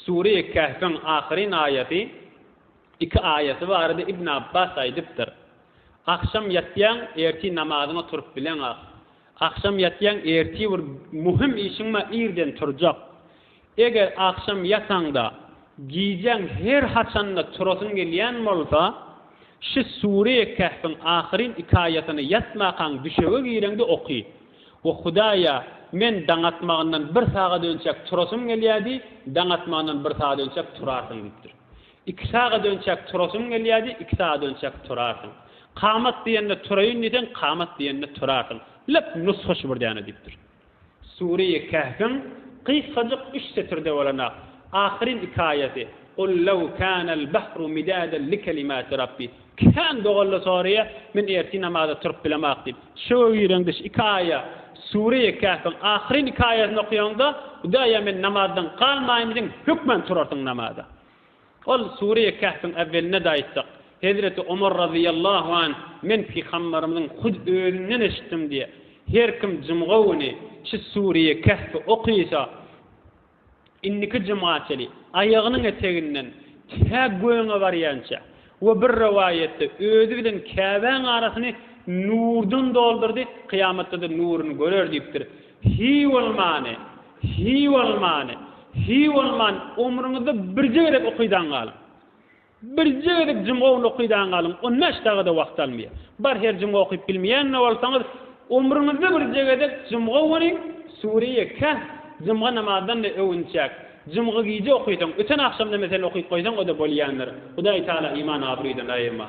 Sure-i Kehf'in ahirin ayeti, 2 ayeti vardı İbn Abbas aydıptır. Akşam yatyan erti namazını turup bilen akşam yatyan erti bir muhim işinme irden turacak. Eğer akşam yatanda giyeceğin her haçanla turasın geliyen olsa, şu Sure-i Kehf'in ahirin 2 ayetini yatmakan düşeğe girende okuy. O Hudaya men daňatmagyndan 1 saat önçek turasym gelýärdi, daňatmagyndan 1 saat önçek turarsyn diýipdir. 2 saat önçek turasym gelýärdi, 2 saat önçek turarsyn. Qamat diýende turaýyn diýen, qamat diýende turarsyn. Lep nusxaş bir diýene diýipdir. Sure-i Kehf'in qysgadyk 3 setirde bolan ahirin 2 ayeti. Qul law kana al-bahru midadan li kalimati rabbi. Kan dogalla soruya men erti namaza turup bilemek diýip. Şo ýerinde 2 ayet Sure-i Kehf'in ahirin 2 ayetini okuyanda Hudaya men namazdan qalmaýmyň hükmen turarsyň namazda. Ol Sure-i Kehf'in evveline de aýtdyk. Hazreti Ömer radıyallahu anh men Peygamberimizin hud özünden eşitdim diye. Her kim jumgawyny şu Sure-i Kehf'i okuysa inniki cemaatçili ayagynyň eteginden tä göňe barýança we bir rivayette özü bilen Käbäň arasyny nurdan doldurdy, kıyamatda da nurunu görer diýipdir. Hi walman umruňyzda bir jegere okuydan galyň. Bir jegere jumgawyny okuydan galyň, o näçdaga da wagt almaýar. Bar her jumga okuyup bilmeýän bolsaňyz, umruňyzda bir jegere jumgawyny Sure-i Kehf jumga namazdan da öwünçäk. Jumga giýje okuydan, öten akşamda mesele okuyup goýsaň o da bolýandyr. Hudaý taala iman abrydan aýyrma.